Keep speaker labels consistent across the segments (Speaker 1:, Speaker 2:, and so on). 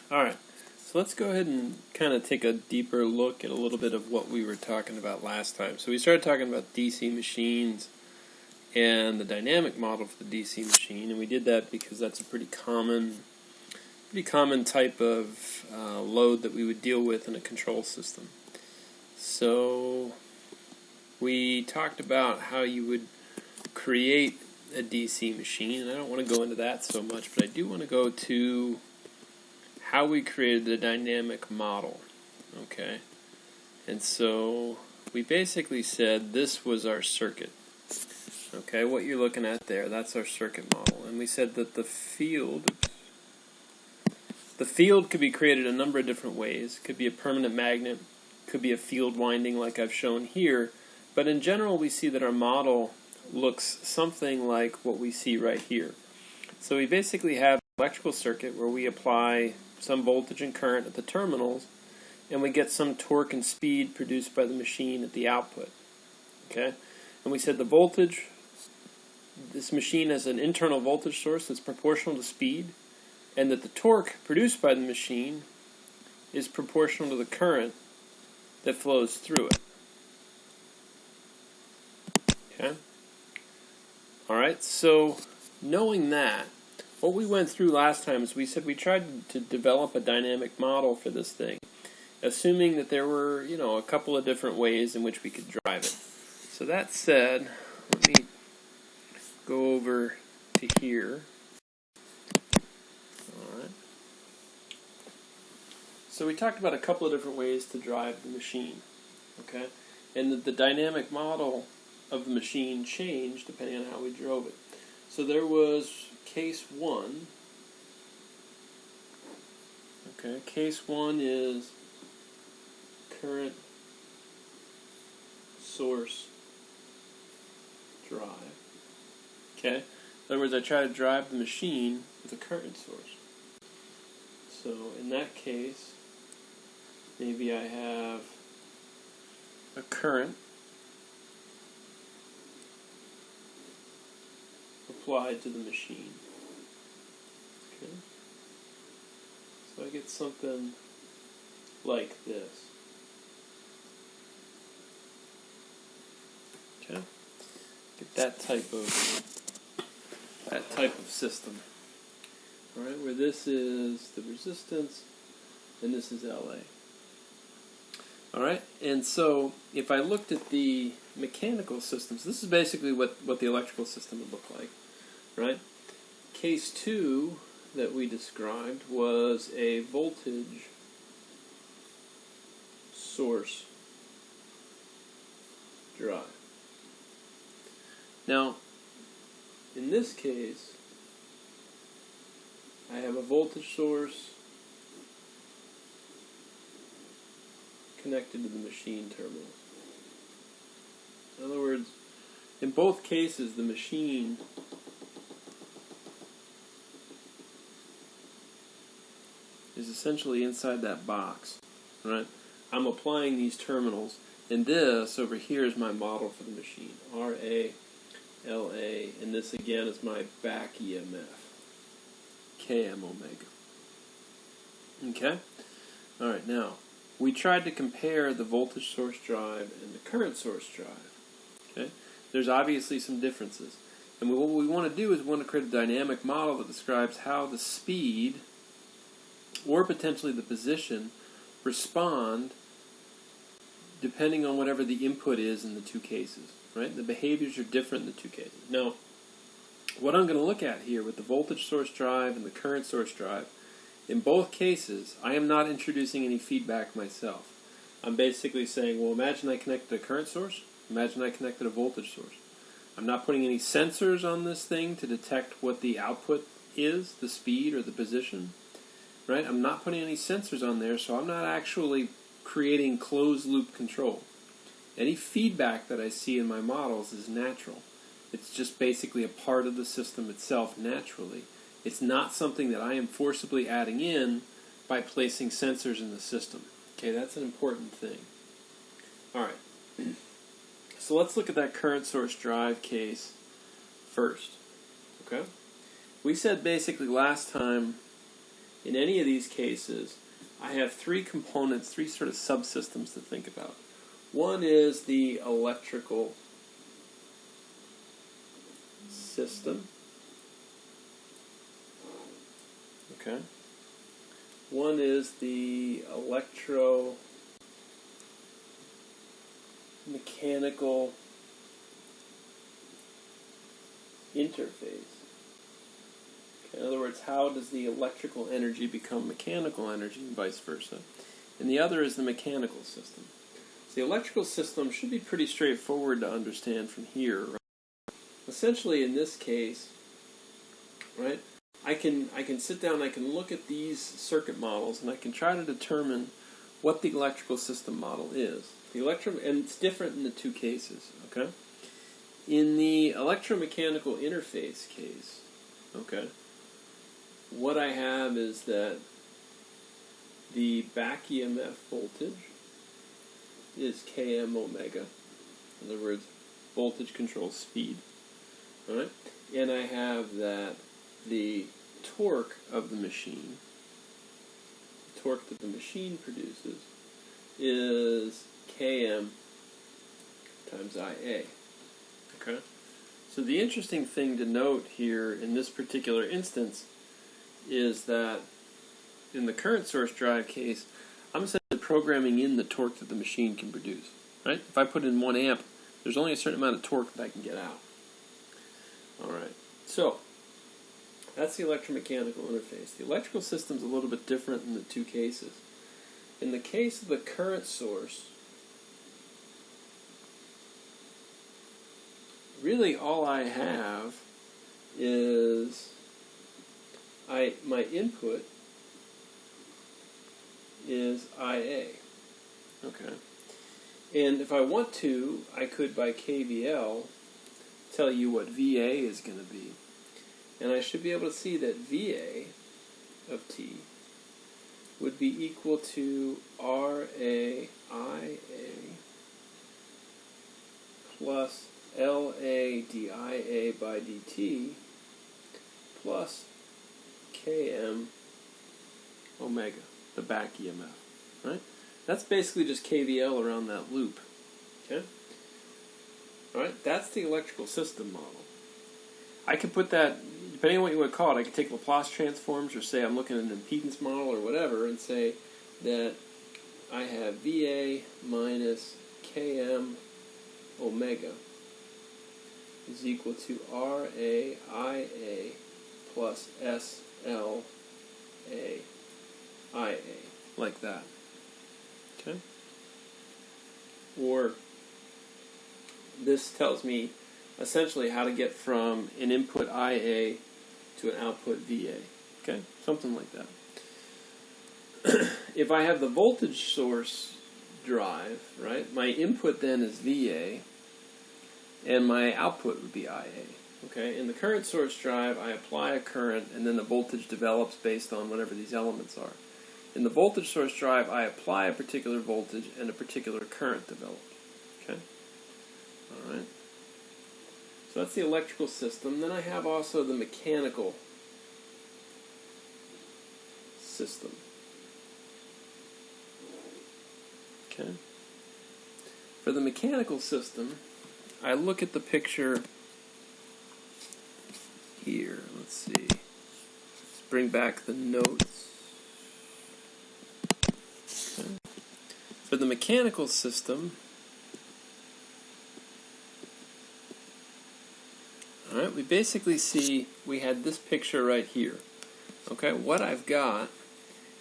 Speaker 1: Alright, so let's go ahead and kind of take a deeper look at a little bit of what we were talking about last time. So we started talking about DC machines and the dynamic model for the DC machine, and we did that because that's a pretty common type of load that we would deal with in a control system. So we talked about how you would create a DC machine, and I don't want to go into that so much, but I do want to go to how we created the dynamic model. Okay, and so we basically said this was our circuit. Okay, what you're looking at there, that's our circuit model, and we said that the field could be created a number of different ways. It could be a permanent magnet, could be a field winding like I've shown here, but in general we see that our model looks something like what we see right here. So we basically have an electrical circuit where we apply some voltage and current at the terminals, and we get some torque and speed produced by the machine at the output. Okay, and we said the voltage, this machine has an internal voltage source that's proportional to speed, and that the torque produced by the machine is proportional to the current that flows through it. Okay? Alright, so knowing that, what we went through last time is we said we tried to develop a dynamic model for this thing, assuming that there were, a couple of different ways in which we could drive it. So that said, let me go over to here. Alright. So we talked about a couple of different ways to drive the machine. Okay? And the dynamic model of the machine changed depending on how we drove it. So there was case 1. Okay, case 1 is current source drive. Okay? In other words, I try to drive the machine with a current source. So in that case, maybe I have a current applied to the machine. Okay. So I get something like this. Okay. Get that type of system. Alright, where this is the resistance and this is LA. Alright, and so if I looked at the mechanical systems, this is basically what the electrical system would look like. Right? Case 2 that we described was a voltage source drive. Now, in this case, I have a voltage source connected to the machine terminals. In other words, in both cases, the machine is essentially inside that box, right? I'm applying these terminals, and this over here is my model for the machine, RA, LA, and this again is my back EMF, KM omega. Okay? Alright, now, we tried to compare the voltage source drive and the current source drive. Okay? There's obviously some differences. And what we want to do is we want to create a dynamic model that describes how the speed or potentially the position respond depending on whatever the input is in the two cases. Right? The behaviors are different in the two cases. Now, what I'm going to look at here with the voltage source drive and the current source drive, in both cases, I am not introducing any feedback myself. I'm basically saying, well, imagine I connected a current source, imagine I connected a voltage source. I'm not putting any sensors on this thing to detect what the output is, the speed or the position. Right? I'm not putting any sensors on there, so I'm not actually creating closed-loop control. Any feedback that I see in my models is natural. It's just basically a part of the system itself naturally. It's not something that I am forcibly adding in by placing sensors in the system. Okay, that's an important thing. Alright, so let's look at that current source drive case first. Okay? We said basically last time in any of these cases, I have three components, three sort of subsystems to think about. One is the electrical system. Okay. One is the electromechanical interface. Okay, in other words, how does the electrical energy become mechanical energy and vice versa? And the other is the mechanical system. So the electrical system should be pretty straightforward to understand from here. Right? Essentially, in this case, right, I can sit down, I can look at these circuit models, and I can try to determine what the electrical system model is. And it's different in the two cases. Okay. In the electromechanical interface case, okay, what I have is that the back EMF voltage is Km omega. In other words, voltage controls speed. All right? And I have that the torque of the machine, the torque that the machine produces, is Km times Ia. Okay? So the interesting thing to note here in this particular instance is that in the current source drive case, I'm essentially programming in the torque that the machine can produce. Right? If I put in 1 amp, there's only a certain amount of torque that I can get out. Alright, so that's the electromechanical interface. The electrical system's a little bit different in the two cases. In the case of the current source, really all I have is my input is IA. Okay. And if I want to, I could by KVL tell you what VA is going to be. And I should be able to see that VA of T would be equal to RAIA plus LA DIA by DT plus Km omega, the back EMF, right? That's basically just KVL around that loop, okay? All right, that's the electrical system model. I could put that, depending on what you want to call it, I could take Laplace transforms or say I'm looking at an impedance model or whatever and say that I have VA minus Km omega is equal to RAIA plus SLAIA, like that. Okay? Or this tells me essentially how to get from an input IA to an output VA. Okay? Something like that. If I have the voltage source drive, right, my input then is VA, and my output would be IA. Okay? In the current source drive, I apply a current, and then the voltage develops based on whatever these elements are. In the voltage source drive, I apply a particular voltage, and a particular current develops. Okay? All right? So that's the electrical system. Then I have also the mechanical system. Okay? For the mechanical system, I look at the picture here. Let's see. Let's bring back the notes. Okay. For the mechanical system, all right, we basically see we had this picture right here. Okay, what I've got,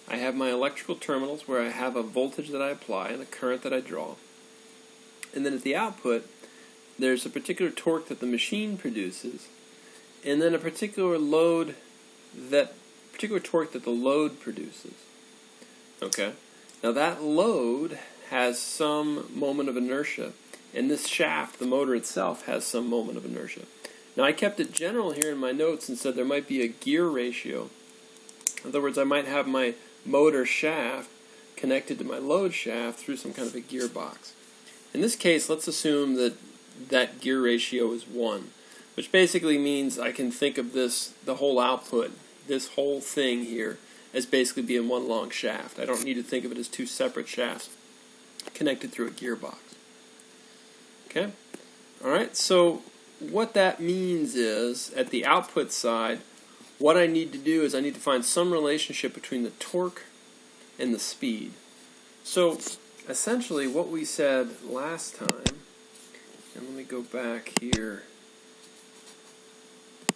Speaker 1: I have my electrical terminals where I have a voltage that I apply and a current that I draw. And then at the output, there's a particular torque that the machine produces, and then a particular torque that the load produces. Okay? Now that load has some moment of inertia, and this shaft, the motor itself, has some moment of inertia. Now I kept it general here in my notes and said there might be a gear ratio. In other words, I might have my motor shaft connected to my load shaft through some kind of a gearbox. In this case, let's assume that that gear ratio is 1, which basically means I can think of this, the whole output, this whole thing here, as basically being one long shaft. I don't need to think of it as two separate shafts connected through a gearbox. Okay? Alright, so what that means is, at the output side, what I need to do is I need to find some relationship between the torque and the speed. So, essentially what we said last time, and let me go back here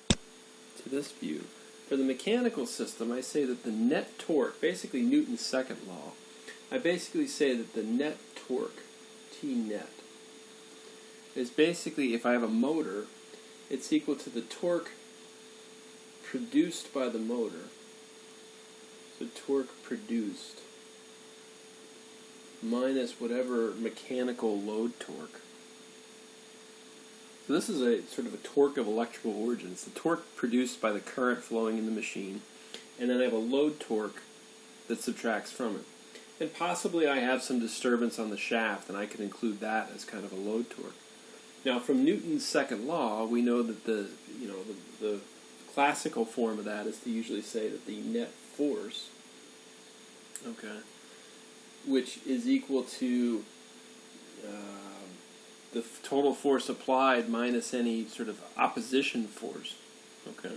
Speaker 1: to this view. For the mechanical system, I say that the net torque, basically Newton's second law, I basically say that the net torque, T net, is basically, if I have a motor, it's equal to the torque produced by the motor. So torque produced minus whatever mechanical load torque. So this is a sort of a torque of electrical origin. It's the torque produced by the current flowing in the machine, and then I have a load torque that subtracts from it. And possibly I have some disturbance on the shaft, and I can include that as kind of a load torque. Now, from Newton's second law, we know that the classical form of that is to usually say that the net force, okay, which is equal to the total force applied minus any sort of opposition force, okay,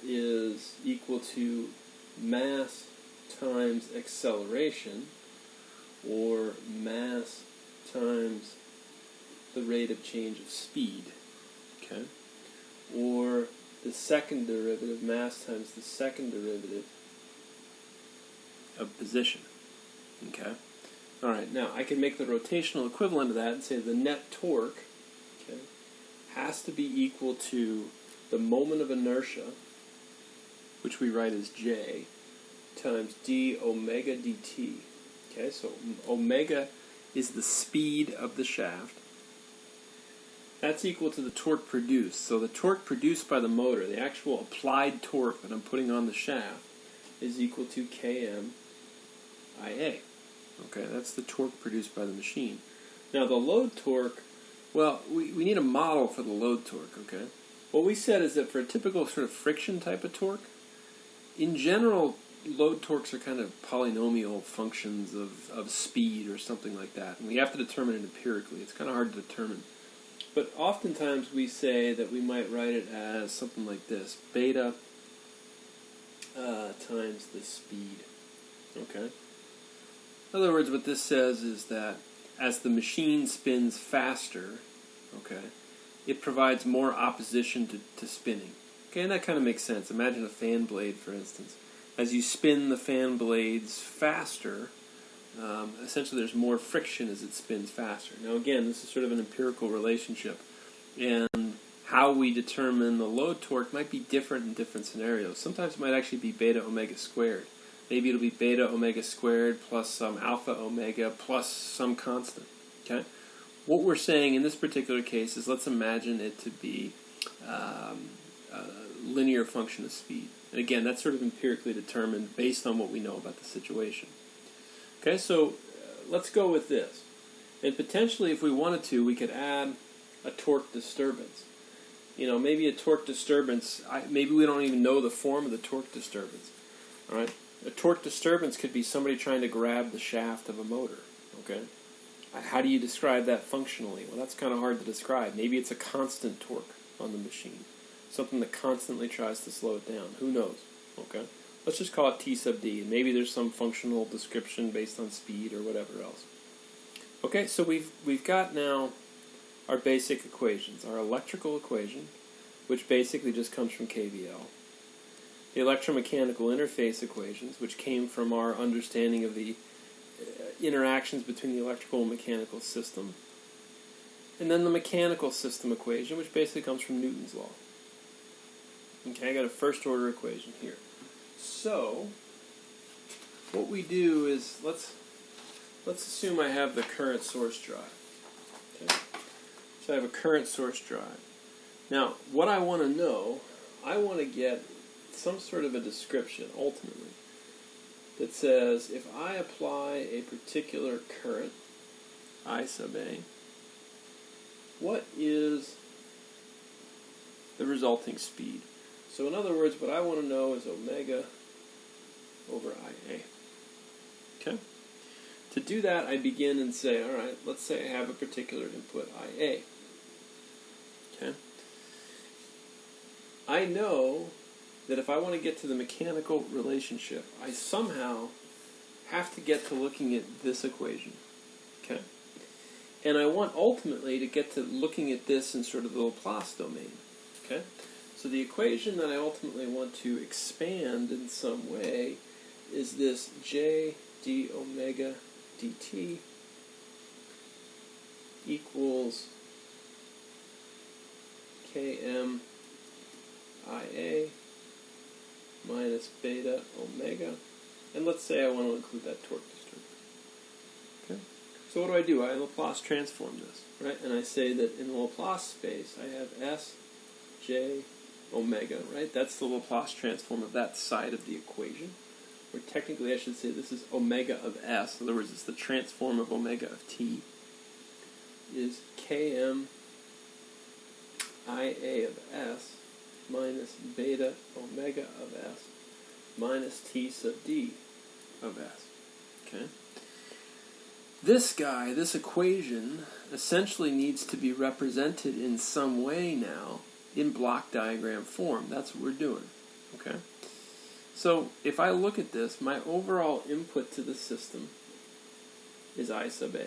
Speaker 1: is equal to mass times acceleration, or mass times the rate of change of speed, okay, or the second derivative, mass times the second derivative of position, okay. All right, now I can make the rotational equivalent of that and say the net torque, okay, has to be equal to the moment of inertia, which we write as J, times d omega dt. Okay, so omega is the speed of the shaft. That's equal to the torque produced. So the torque produced by the motor, the actual applied torque that I'm putting on the shaft, is equal to Km IA. Okay, that's the torque produced by the machine. Now the load torque, well, we need a model for the load torque, okay? What we said is that for a typical sort of friction type of torque, in general, load torques are kind of polynomial functions of speed or something like that. And we have to determine it empirically. It's kind of hard to determine. But oftentimes we say that we might write it as something like this. Beta times the speed. Okay? In other words, what this says is that as the machine spins faster, okay, it provides more opposition to spinning. Okay, and that kind of makes sense. Imagine a fan blade, for instance. As you spin the fan blades faster, essentially there's more friction as it spins faster. Now again, this is sort of an empirical relationship, and how we determine the load torque might be different in different scenarios. Sometimes it might actually be beta omega squared. Maybe it'll be beta omega squared plus some alpha omega plus some constant. Okay? What we're saying in this particular case is let's imagine it to be a linear function of speed. And again, that's sort of empirically determined based on what we know about the situation. Okay, so let's go with this. And potentially, if we wanted to, we could add a torque disturbance. You know, maybe a torque disturbance, maybe we don't even know the form of the torque disturbance. All right? A torque disturbance could be somebody trying to grab the shaft of a motor. Okay? How do you describe that functionally? Well, that's kind of hard to describe. Maybe it's a constant torque on the machine. Something that constantly tries to slow it down. Who knows? Okay? Let's just call it T sub D, and maybe there's some functional description based on speed or whatever else. Okay, so we've got now our basic equations. Our electrical equation, which basically just comes from KVL. The electromechanical interface equations, which came from our understanding of the interactions between the electrical and mechanical system. And then the mechanical system equation, which basically comes from Newton's law. Okay, I got a first order equation here. So, what we do is, let's assume I have the current source drive. Okay? So I have a current source drive. Now, what I want to know, I want to get some sort of a description, ultimately, that says if I apply a particular current, I sub A, what is the resulting speed? So in other words, what I want to know is omega over IA. Okay? To do that, I begin and say, all right, let's say I have a particular input IA. Okay? I know that if I want to get to the mechanical relationship, I somehow have to get to looking at this equation. Okay? And I want ultimately to get to looking at this in sort of the Laplace domain. Okay? So the equation that I ultimately want to expand in some way is this J d omega dt equals Km IA minus beta omega. And let's say I want to include that torque disturbance. Okay? So what do? I Laplace transform this, right? And I say that in the Laplace space, I have S, J, omega, right? That's the Laplace transform of that side of the equation. Or technically, I should say this is omega of S. In other words, it's the transform of omega of t. Is Km IA of S minus beta omega of S minus T sub D of S. Okay? This guy, this equation, essentially needs to be represented in some way now in block diagram form. That's what we're doing. Okay? So if I look at this, my overall input to the system is I sub A.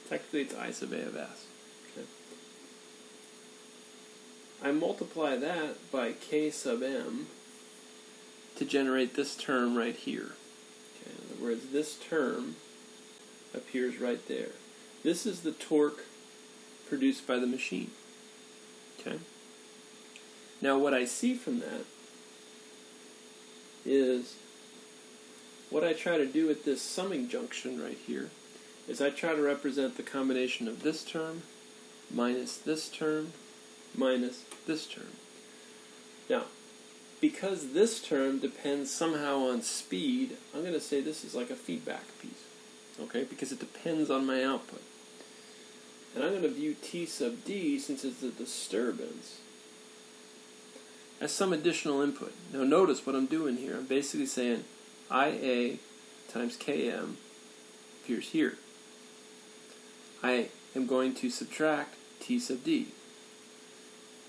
Speaker 1: Technically it's I sub A of S. Okay? I multiply that by K sub M to generate this term right here. Okay? In other words, this term appears right there. This is the torque produced by the machine. Okay? Now what I see from that is what I try to do at this summing junction right here is I try to represent the combination of this term minus this term minus this term. Now, because this term depends somehow on speed, I'm going to say this is like a feedback piece. Okay? Because it depends on my output. And I'm going to view T sub D, since it's a disturbance, as some additional input. Now notice what I'm doing here. I'm basically saying IA times Km appears here. I am going to subtract T sub D.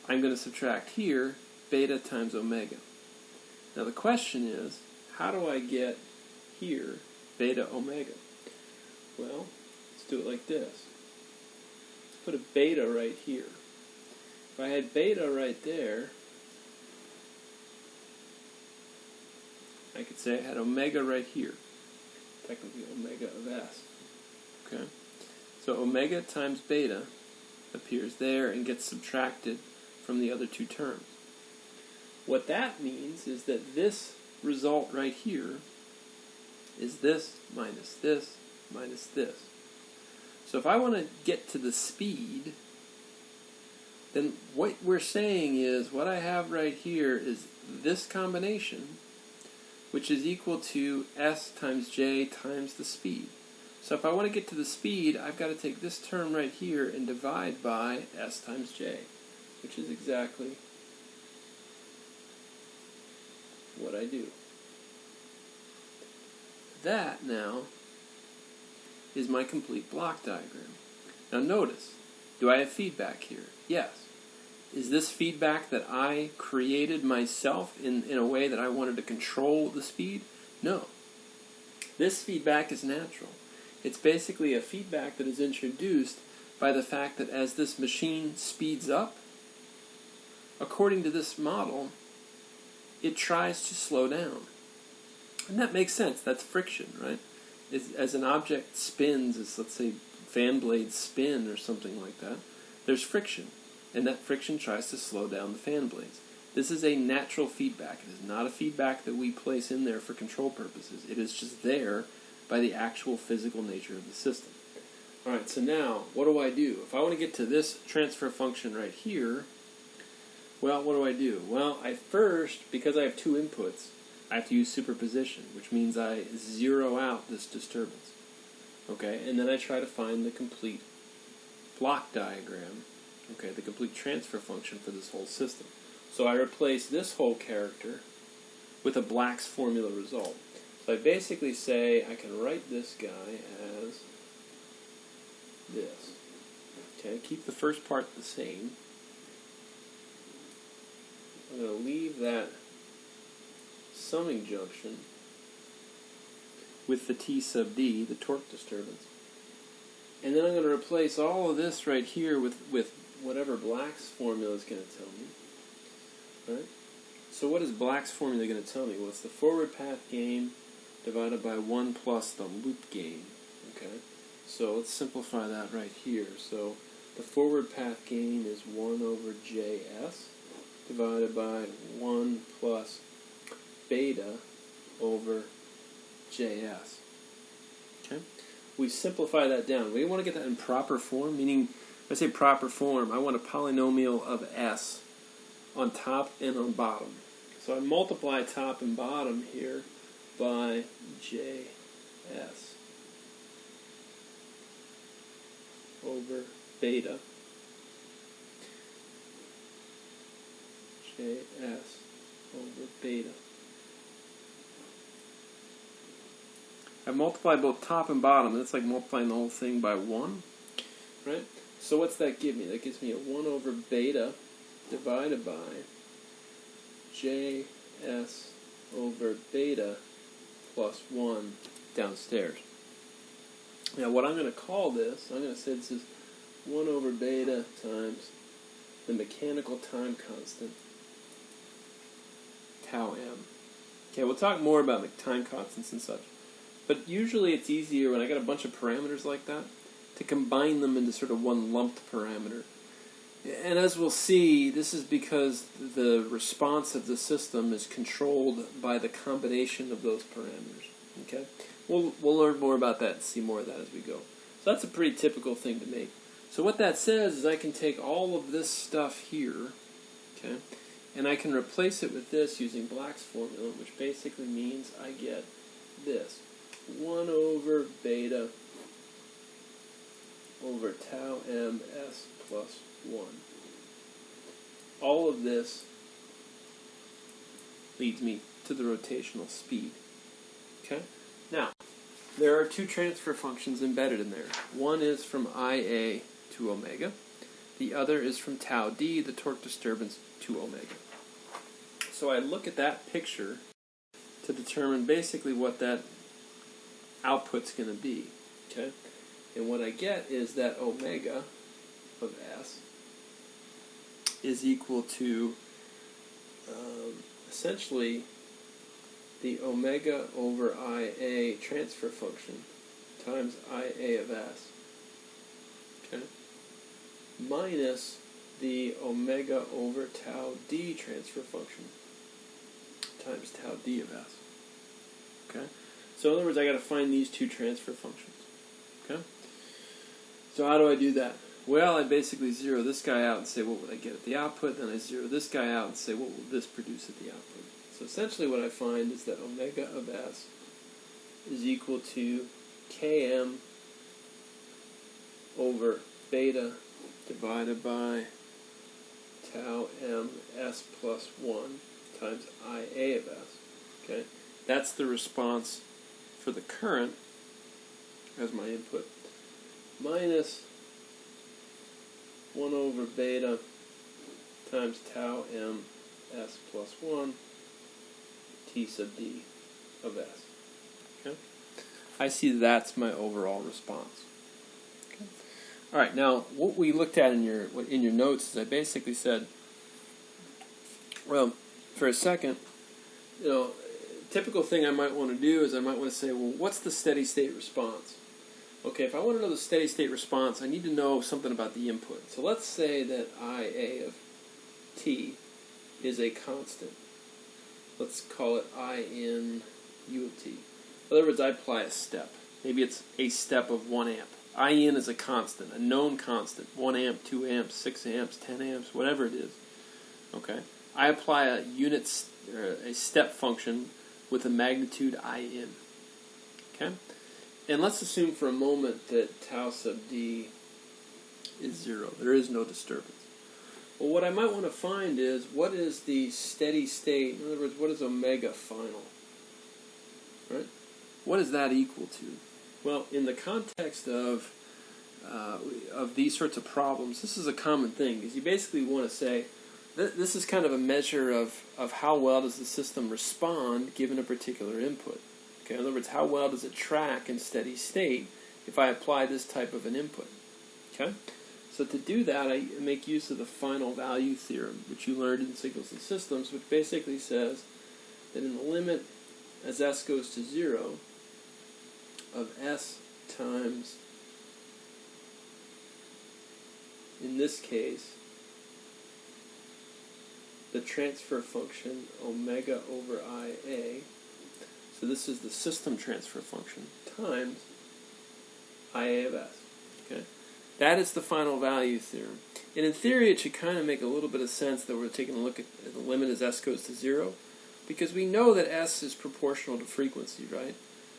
Speaker 1: I'm going to subtract here beta times omega. Now the question is, how do I get here beta omega? Well, let's do it like this. Let's put a beta right here. If I had beta right there, I could say I had omega right here. Technically omega of S. Okay? So omega times beta appears there and gets subtracted from the other two terms. What that means is that this result right here is this minus this minus this. So if I want to get to the speed, then what we're saying is what I have right here is this combination, which is equal to S times J times the speed. So if I want to get to the speed, I've got to take this term right here and divide by S times J, which is exactly what I do. That now is my complete block diagram. Now notice, do I have feedback here? Yes. Is this feedback that I created myself in a way that I wanted to control the speed? No. This feedback is natural. It's basically a feedback that is introduced by the fact that as this machine speeds up, according to this model, it tries to slow down. And that makes sense. That's friction, right? As an object spins, as let's say fan blades spin or something like that, there's friction. And that friction tries to slow down the fan blades. This is a natural feedback. It is not a feedback that we place in there for control purposes. It is just there by the actual physical nature of the system. Alright, so now, what do I do? If I want to get to this transfer function right here, well, what do? Well, I first, because I have two inputs, I have to use superposition, which means I zero out this disturbance. Okay, and then I try to find the complete block diagram, okay, the complete transfer function for this whole system. So I replace this whole character with a Black's formula result. So I basically say I can write this guy as this. Okay, keep the first part the same. I'm going to leave that summing junction with the T sub D, the torque disturbance. And then I'm going to replace all of this right here with whatever Black's formula is going to tell me. Right? So what is Black's formula going to tell me? Well, it's the forward path gain divided by 1 plus the loop gain. Okay? So let's simplify that right here. So the forward path gain is 1 over Js divided by 1 plus beta over Js. Okay? We simplify that down. We want to get that in proper form, meaning, when I say proper form, I want a polynomial of S on top and on bottom. So I multiply top and bottom here by Js over beta. Js over beta. I multiply both top and bottom. That's like multiplying the whole thing by 1. Right? So what's that give me? That gives me a 1 over beta divided by Js over beta plus 1 downstairs. Now what I'm going to call this, I'm going to say this is 1 over beta times the mechanical time constant, tau m. Okay, we'll talk more about time constants and such. But usually it's easier when I got a bunch of parameters like that to combine them into sort of one lumped parameter. And as we'll see, this is because the response of the system is controlled by the combination of those parameters. Okay, we'll learn more about that and see more of that as we go. So that's a pretty typical thing to make. So what that says is I can take all of this stuff here, okay, and I can replace it with this using Black's formula, which basically means I get this. 1 over beta over tau ms plus 1. All of this leads me to the rotational speed. Okay? Now, there are two transfer functions embedded in there. One is from IA to omega. The other is from tau d, the torque disturbance, to omega. So I look at that picture to determine basically what that output's going to be. Okay? And what I get is that omega of S is equal to essentially the omega over IA transfer function times IA of S, okay, minus the omega over tau d transfer function times tau d of S. Okay? So in other words, I got to find these two transfer functions. Okay? So how do I do that? Well, I basically zero this guy out and say, what would I get at the output? Then I zero this guy out and say, what will this produce at the output? So essentially what I find is that omega of S is equal to Km over beta divided by tau ms plus 1 times Ia of S. Okay? That's the response for the current as my input, minus 1 over beta times tau ms plus 1 T sub d of S. Okay? I see that's my overall response. Okay? All right, now what we looked at in your notes is I basically said, well, for a second, typical thing I might want to do is I might want to say, well, what's the steady state response? Okay, if I want to know the steady state response, I need to know something about the input. So let's say that Ia of t is a constant. Let's call it I in u of t. In other words, I apply a step. Maybe it's a step of 1 amp. I in is a constant, a known constant. 1 amp, 2 amps, 6 amps, 10 amps, whatever it is. Okay? I apply a unit, or a step function with a magnitude I in. Okay? And let's assume for a moment that tau sub d is 0. There is no disturbance. Well, what I might want to find is, what is the steady state? In other words, what is omega final? Right? What is that equal to? Well, in the context of these sorts of problems, this is a common thing, because you basically want to say, this is kind of a measure of how well does the system respond given a particular input. Okay, in other words, how well does it track in steady state if I apply this type of an input? Okay, so to do that, I make use of the final value theorem, which you learned in Signals and Systems, which basically says that in the limit as s goes to 0 of s times, in this case, the transfer function omega over IA, so this is the system transfer function, times IA of s. Okay? That is the final value theorem. And in theory, it should kind of make a little bit of sense that we're taking a look at the limit as s goes to 0, because we know that s is proportional to frequency, right?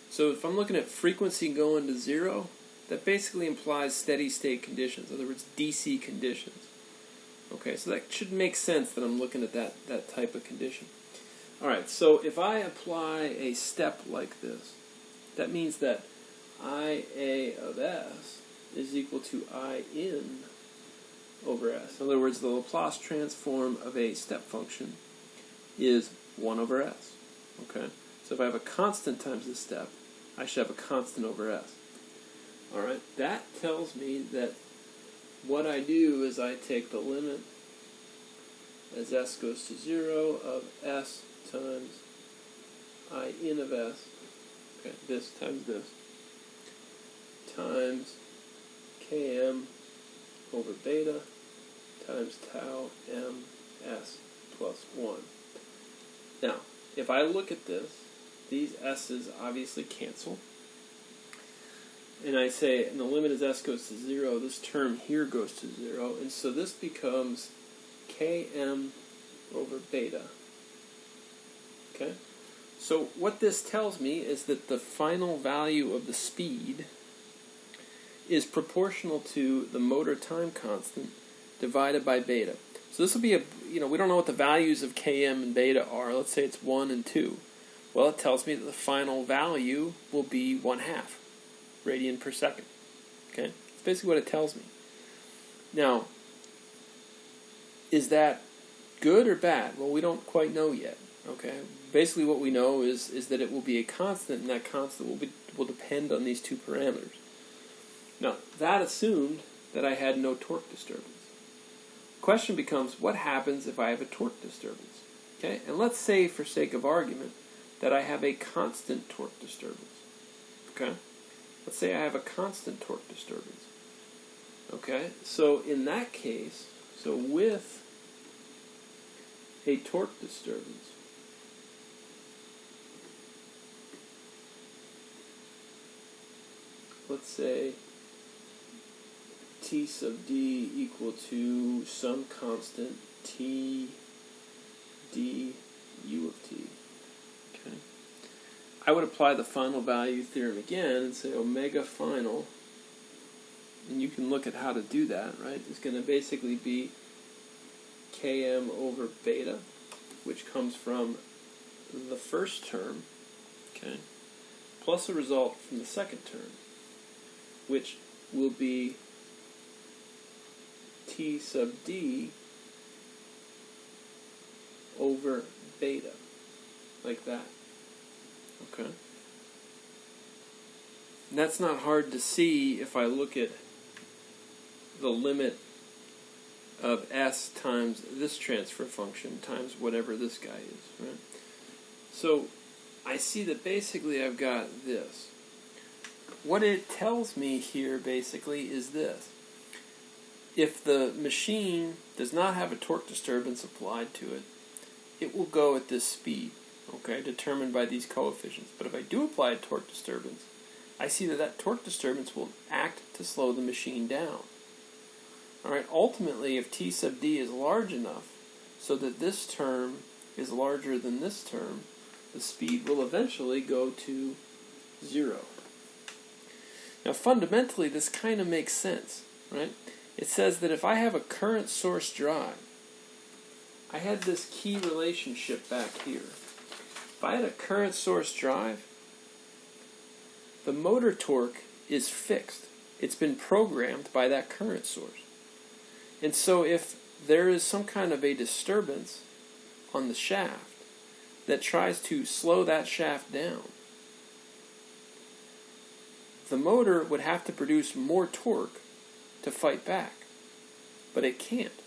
Speaker 1: So if I'm looking at frequency going to 0, that basically implies steady state conditions, in other words, DC conditions. Okay, so that should make sense that I'm looking at that type of condition. Alright, so if I apply a step like this, that means that IA of s is equal to I in over s. In other words, the Laplace transform of a step function is 1 over s. Okay, so if I have a constant times this step, I should have a constant over s. Alright, that tells me that what I do is I take the limit as s goes to 0 of s times I in of s, okay, this times this, times km over beta times tau ms plus 1. Now, if I look at this, these s's obviously cancel. And I say, and the limit as s goes to 0, this term here goes to 0, and so this becomes km over beta. Okay? So what this tells me is that the final value of the speed is proportional to the motor time constant divided by beta. So this will be we don't know what the values of km and beta are. Let's say it's 1 and 2. Well, it tells me that the final value will be 1/2 radian per second. Okay? That's basically what it tells me. Now, is that good or bad? Well, we don't quite know yet. Okay? Basically what we know is that it will be a constant, and that constant will depend on these two parameters. Now, that assumed that I had no torque disturbance. The question becomes, what happens if I have a torque disturbance? Okay? And let's say, for sake of argument, that I have a constant torque disturbance. Okay? Let's say I have a constant torque disturbance. Okay? So in that case, so with a torque disturbance, let's say T sub d equal to some constant T d u of t. Okay. I would apply the final value theorem again and say omega final, and you can look at how to do that, right? It's going to basically be km over beta, which comes from the first term, okay, plus a result from the second term, which will be T sub d over beta, like that. Okay? And that's not hard to see if I look at the limit of s times this transfer function times whatever this guy is, right? So I see that basically I've got this. What it tells me here basically is this. If the machine does not have a torque disturbance applied to it, it will go at this speed, okay, determined by these coefficients. But if I do apply a torque disturbance, I see that torque disturbance will act to slow the machine down. Alright, ultimately, if T sub d is large enough so that this term is larger than this term, the speed will eventually go to 0. Now, fundamentally, this kind of makes sense, right? It says that if I have a current source drive, I had this key relationship back here. If I had a current source drive, the motor torque is fixed. It's been programmed by that current source. And so if there is some kind of a disturbance on the shaft that tries to slow that shaft down, the motor would have to produce more torque to fight back. But it can't,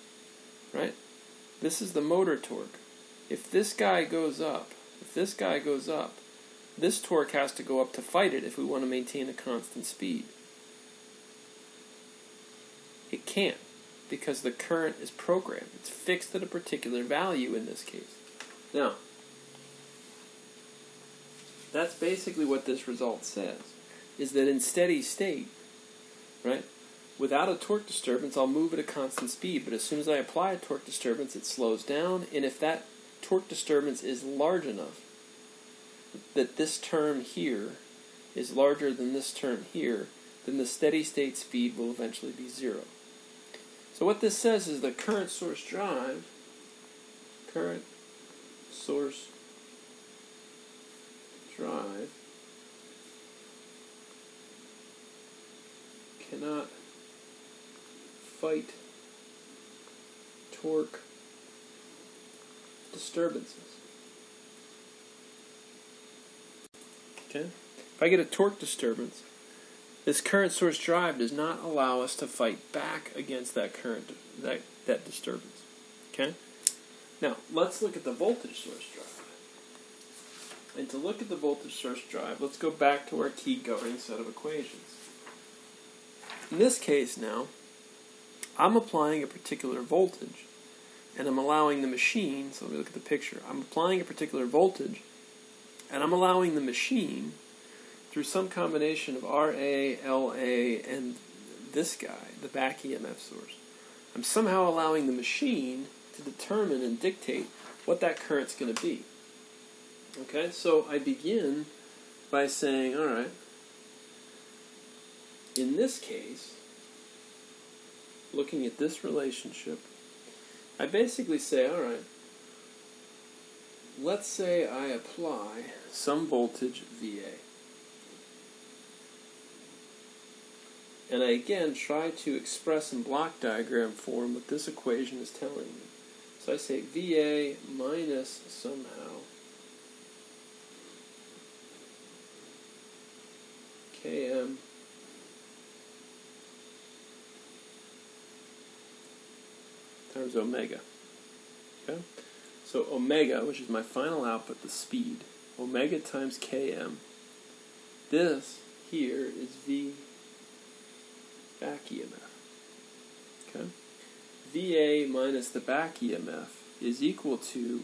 Speaker 1: right? This is the motor torque. If this guy goes up, this torque has to go up to fight it if we want to maintain a constant speed. It can't, because the current is programmed. It's fixed at a particular value in this case. Now, that's basically what this result says, is that in steady state, right, without a torque disturbance, I'll move at a constant speed, but as soon as I apply a torque disturbance, it slows down, and if that torque disturbance is large enough that this term here is larger than this term here, then the steady state speed will eventually be 0. So what this says is the current source drive cannot fight torque disturbances. Okay? If I get a torque disturbance, this current source drive does not allow us to fight back against that current, that disturbance. Okay? Now, let's look at the voltage source drive. And to look at the voltage source drive, let's go back to our key governing set of equations. In this case now, I'm applying a particular voltage, and I'm allowing the machine, so let me look at the picture, I'm applying a particular voltage, and I'm allowing the machine, through some combination of RA, LA, and this guy, the back EMF source, I'm somehow allowing the machine to determine and dictate what that current's going to be. Okay, so I begin by saying, alright, in this case, looking at this relationship, I basically say, alright, let's say I apply some voltage VA. And I again try to express in block diagram form what this equation is telling me. So I say VA minus somehow Km times omega. Okay? So omega, which is my final output, the speed, omega times Km. This here is V back EMF. Okay? VA minus the back EMF is equal to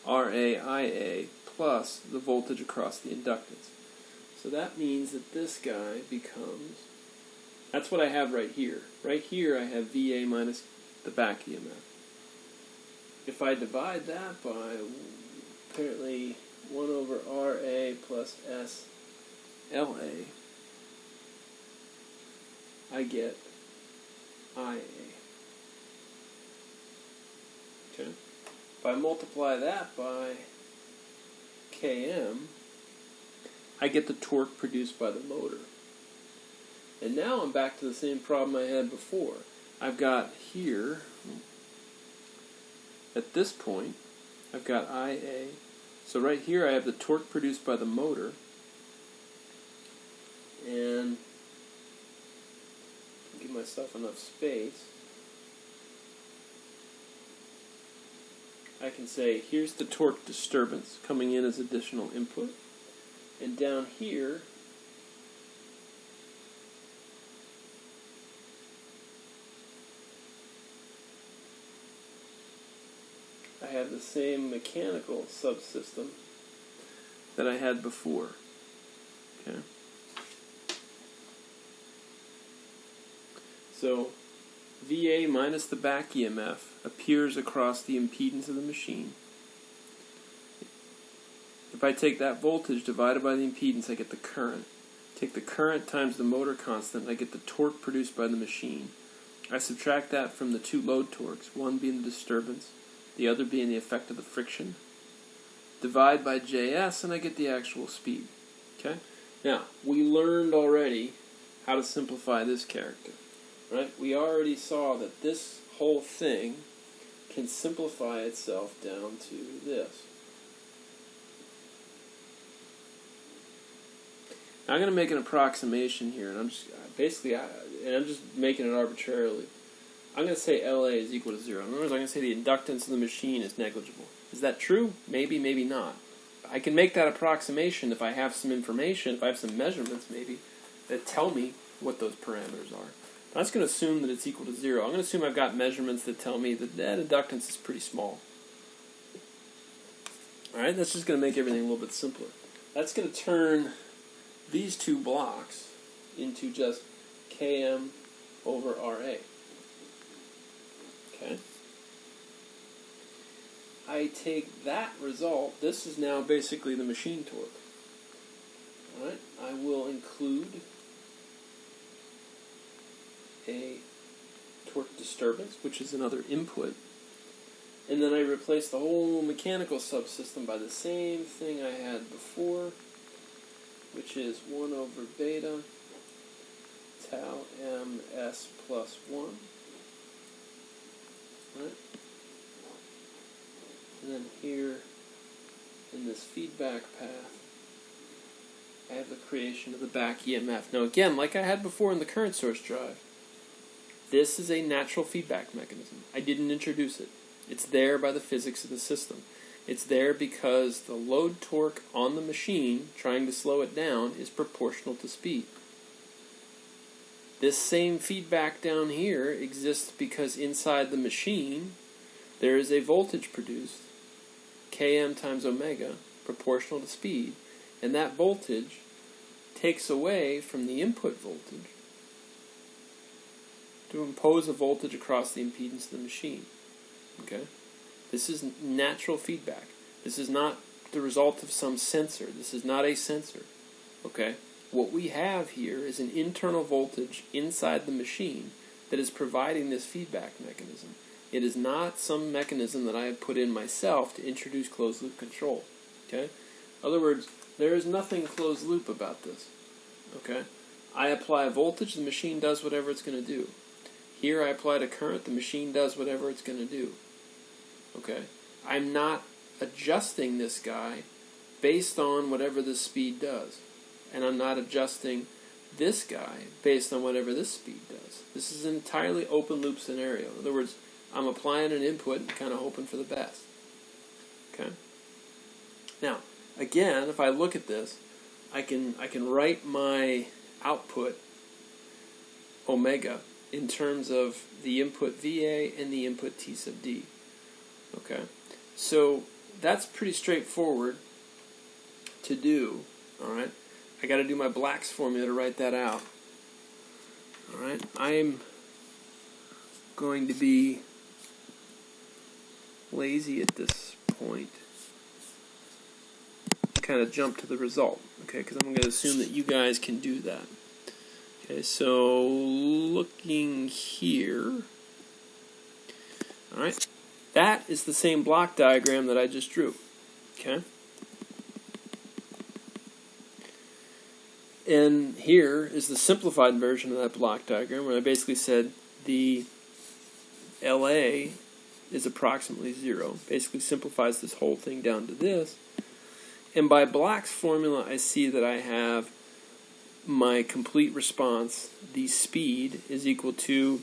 Speaker 1: RAIA plus the voltage across the inductance. So that means that this guy becomes, that's what I have right here. Right here I have VA minus the back EMF. If I divide that by apparently 1 over RA plus SLA, I get IA. Okay. If I multiply that by Km, I get the torque produced by the motor. And now I'm back to the same problem I had before. I've got here, at this point, I've got IA. So right here I have the torque produced by the motor. And give myself enough space. I can say, here's the torque disturbance coming in as additional input. And down here, I have the same mechanical subsystem that I had before. Okay. So VA minus the back EMF appears across the impedance of the machine. If I take that voltage divided by the impedance, I get the current. Take the current times the motor constant, I get the torque produced by the machine. I subtract that from the two load torques, one being the disturbance the other being the effect of the friction. Divide by Js, and I get the actual speed. Okay? Now, we learned already how to simplify this character. Right? We already saw that this whole thing can simplify itself down to this. Now I'm going to make an approximation here, and I'm just making it arbitrarily. I'm going to say LA is equal to 0. In other words, I'm going to say the inductance of the machine is negligible. Is that true? Maybe, maybe not. I can make that approximation if I have some information, if I have some measurements maybe, that tell me what those parameters are. I'm just going to assume that it's equal to 0. I'm going to assume I've got measurements that tell me that that inductance is pretty small. Alright, that's just going to make everything a little bit simpler. That's going to turn these two blocks into just Km over Ra. Okay? I take that result, this is now basically the machine torque. Alright, I will include a torque disturbance, which is another input, and then I replace the whole mechanical subsystem by the same thing I had before, which is 1 over beta tau ms plus 1. Right? And then here, in this feedback path, I have the creation of the back EMF. Now again, like I had before in the current source drive, this is a natural feedback mechanism. I didn't introduce it. It's there by the physics of the system. It's there because the load torque on the machine, trying to slow it down, is proportional to speed. This same feedback down here exists because inside the machine there is a voltage produced, Km times omega, proportional to speed, and that voltage takes away from the input voltage to impose a voltage across the impedance of the machine. Okay? This is natural feedback. This is not the result of some sensor. This is not a sensor. Okay? What we have here is an internal voltage inside the machine that is providing this feedback mechanism. It is not some mechanism that I have put in myself to introduce closed-loop control. Okay? In other words, there is nothing closed-loop about this. Okay? I apply a voltage, the machine does whatever it's going to do. Here I applied a current, the machine does whatever it's going to do. Okay? I'm not adjusting this guy based on whatever this speed does. And I'm not adjusting this guy based on whatever this speed does. This is an entirely open loop scenario. In other words, I'm applying an input and kind of hoping for the best. Okay? Now, again, if I look at this, I can write my output omega in terms of the input VA and the input T sub D. Okay? So that's pretty straightforward to do. Alright? I got to do my Black's formula to write that out. Alright? I'm going to be lazy at this point. Kind of jump to the result. Okay? Because I'm going to assume that you guys can do that. Okay, so looking here, alright, that is the same block diagram that I just drew. Okay? And here is the simplified version of that block diagram where I basically said the LA is approximately 0. Basically simplifies this whole thing down to this. And by Black's formula, I see that I have my complete response, the speed, is equal to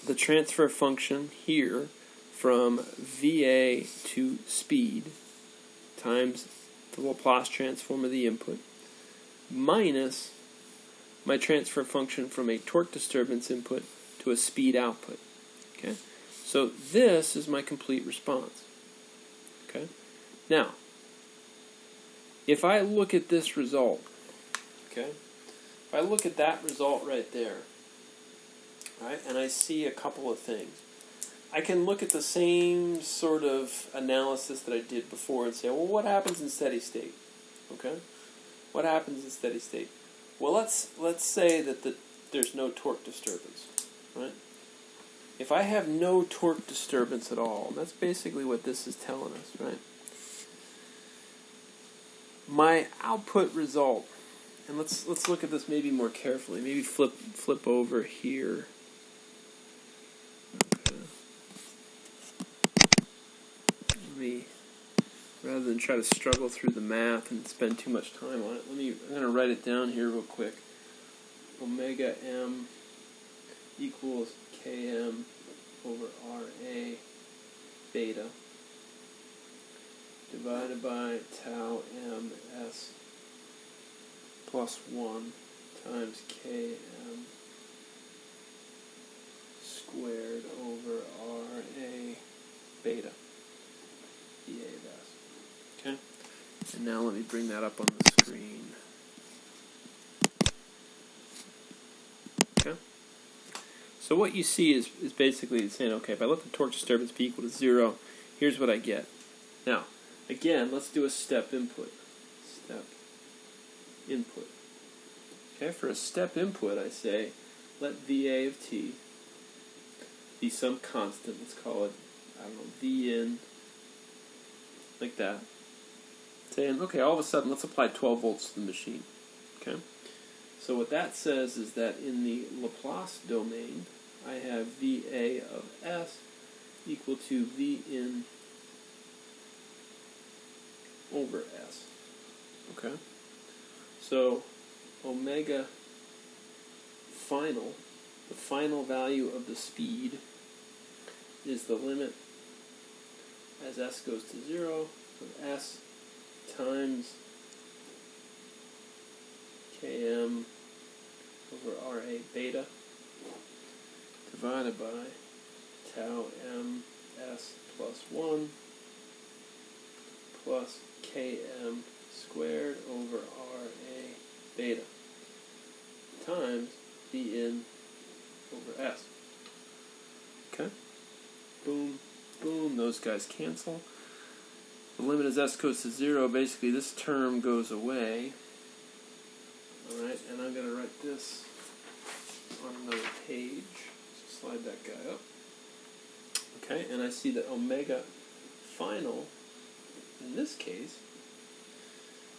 Speaker 1: the transfer function here from VA to speed times the Laplace transform of the input minus my transfer function from a torque disturbance input to a speed output. Okay? So this is my complete response. Okay? Now, if I look at this result, okay, if I look at that result right there, right, and I see a couple of things, I can look at the same sort of analysis that I did before and say, well, what happens in steady state? Okay? What happens in steady state? Well, let's say that there's no torque disturbance, right? if I have no torque disturbance at all, that's basically what this is telling us, right? My output result, and let's look at this maybe more carefully. Maybe flip over here. Okay. Rather than try to struggle through the math and spend too much time on it, I'm going to write it down here real quick. Omega m equals Km over Ra beta divided by tau ms plus 1 times Km squared over Ra beta dA of S. Okay? And now let me bring that up on the screen. Okay? So what you see is basically saying, okay, if I let the torque disturbance be equal to 0, here's what I get. Now, again, let's do a step input. Step input. Okay, for a step input, I say, let VA of t be some constant. Let's call it, I don't know, V in, like that. Saying, okay, all of a sudden, let's apply 12 volts to the machine. Okay? So what that says is that in the Laplace domain, I have VA of S equal to V in over S. Okay? So omega final, the final value of the speed, is the limit as S goes to 0 of S times Km over Ra beta divided by tau ms plus 1 plus Km squared over Ra beta times V in over S. Okay? Boom, boom, those guys cancel. The limit as S goes to 0, basically this term goes away. Alright, and I'm going to write this on another page. So slide that guy up. Okay, and I see that omega final, in this case,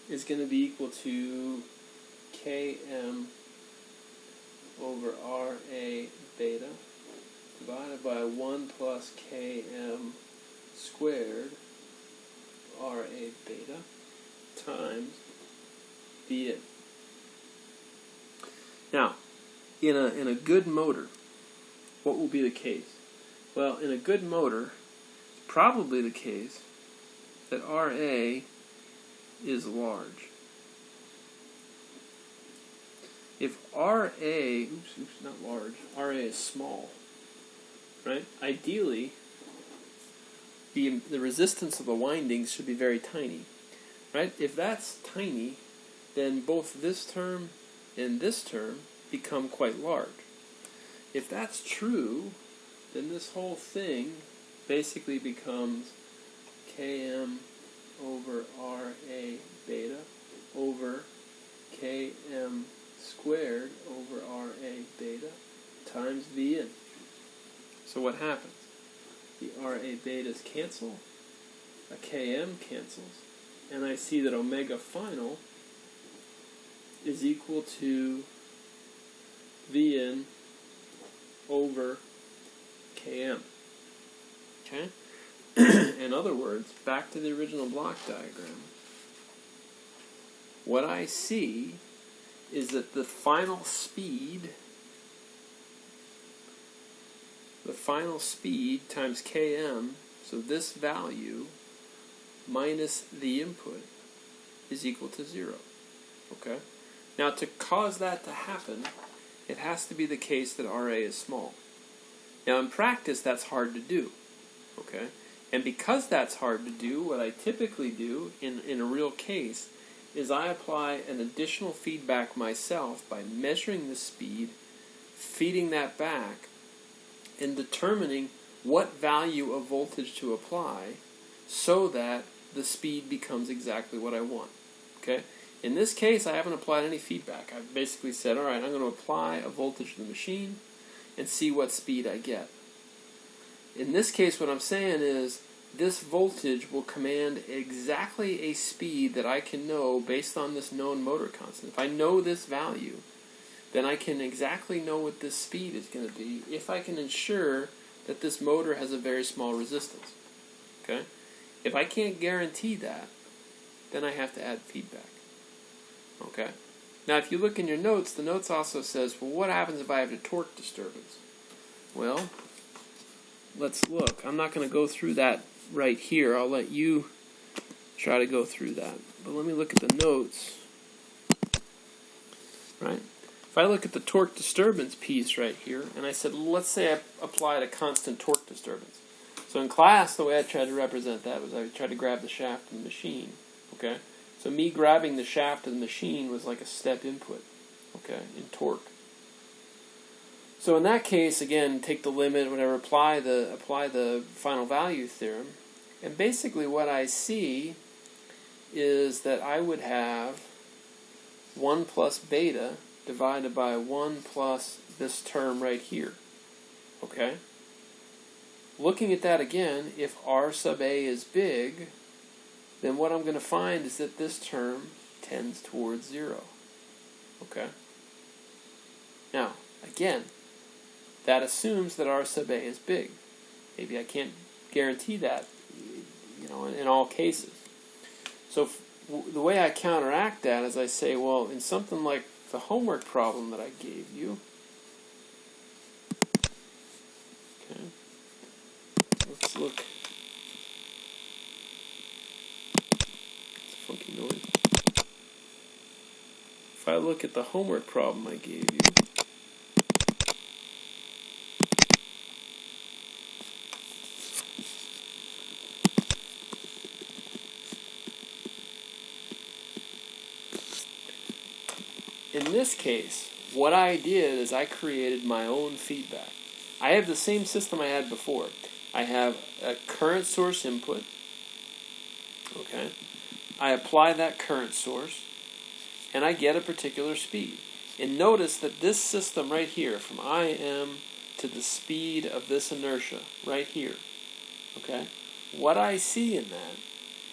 Speaker 1: is going to be equal to Km over Ra beta divided by 1 plus Km squared Ra beta times V in. Now, in a good motor, what will be the case? Well, in a good motor, it's probably the case that Ra is large. If Ra, not large, Ra is small, right? Ideally, the resistance of the windings should be very tiny, right? If that's tiny, then both this term and this term become quite large. If that's true, then this whole thing basically becomes Km over Ra beta over Km squared over Ra beta times V in. So what happens? The Ra betas cancel, a Km cancels, and I see that omega final is equal to V in over Km. Okay? In other words, back to the original block diagram, what I see is that the final speed times Km, so this value minus the input, is equal to 0. Okay? Now, to cause that to happen, it has to be the case that Ra is small. Now, in practice, that's hard to do. Okay? And because that's hard to do, what I typically do in a real case is I apply an additional feedback myself by measuring the speed, feeding that back, and determining what value of voltage to apply so that the speed becomes exactly what I want. Okay? In this case, I haven't applied any feedback. I've basically said, all right, I'm going to apply a voltage to the machine and see what speed I get. In this case, what I'm saying is this voltage will command exactly a speed that I can know based on this known motor constant. If I know this value, then I can exactly know what this speed is going to be if I can ensure that this motor has a very small resistance. Okay? If I can't guarantee that, then I have to add feedback. Okay? Now, if you look in your notes, the notes also says, well, what happens if I have a torque disturbance? Well, let's look. I'm not going to go through that right here. I'll let you try to go through that. But let me look at the notes. Right? If I look at the torque disturbance piece right here, and I said, let's say I applied a constant torque disturbance. So in class, the way I tried to represent that was I tried to grab the shaft of the machine. Okay? So me grabbing the shaft of the machine was like a step input, okay, in torque. So in that case, again, take the limit, whatever, apply the final value theorem, and basically what I see is that I would have 1 plus beta divided by 1 plus this term right here. Okay? Looking at that again, if R sub A is big, then what I'm going to find is that this term tends towards 0. Okay? Now, again, that assumes that R sub A is big. Maybe I can't guarantee that, in all cases. So the way I counteract that is I say, well, in something like the homework problem that I gave you, okay, let's look. It's a funky noise. If I look at the homework problem I gave you, in this case, what I did is I created my own feedback. I have the same system I had before. I have a current source input. Okay. I apply that current source, and I get a particular speed. And notice that this system right here, from Im to the speed of this inertia, right here, okay, what I see in that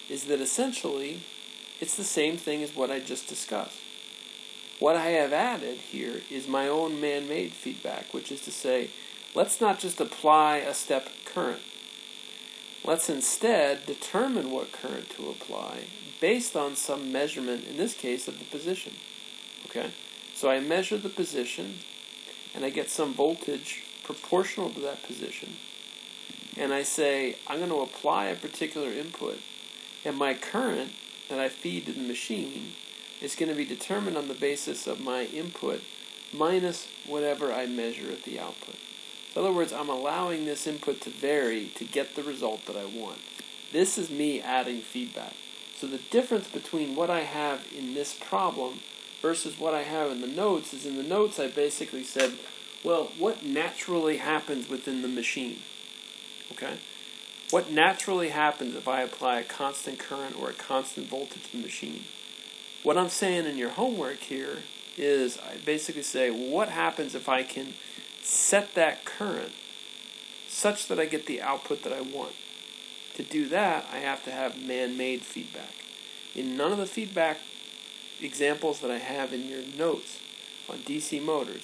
Speaker 1: is that essentially it's the same thing as what I just discussed. What I have added here is my own man-made feedback, which is to say, let's not just apply a step current. Let's instead determine what current to apply based on some measurement, in this case, of the position. Okay? So I measure the position, and I get some voltage proportional to that position. And I say, I'm going to apply a particular input, and my current that I feed to the machine is going to be determined on the basis of my input minus whatever I measure at the output. In other words, I'm allowing this input to vary to get the result that I want. This is me adding feedback. So the difference between what I have in this problem versus what I have in the notes is in the notes I basically said, well, what naturally happens within the machine? Okay? What naturally happens if I apply a constant current or a constant voltage to the machine? What I'm saying in your homework here is I basically say, well, what happens if I can set that current such that I get the output that I want? To do that, I have to have man-made feedback. In none of the feedback examples that I have in your notes on DC motors,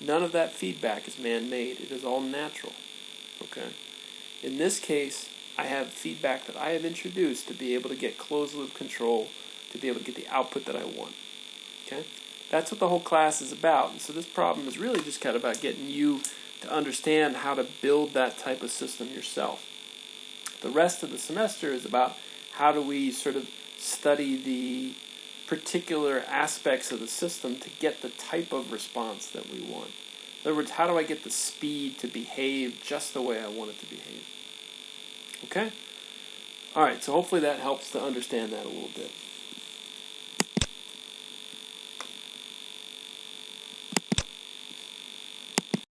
Speaker 1: none of that feedback is man-made. It is all natural. Okay? In this case, I have feedback that I have introduced to be able to get closed-loop control, to be able to get the output that I want. Okay? That's what the whole class is about. And so this problem is really just kind of about getting you to understand how to build that type of system yourself. The rest of the semester is about how do we sort of study the particular aspects of the system to get the type of response that we want. In other words, how do I get the speed to behave just the way I want it to behave? Okay? All right, so hopefully that helps to understand that a little bit.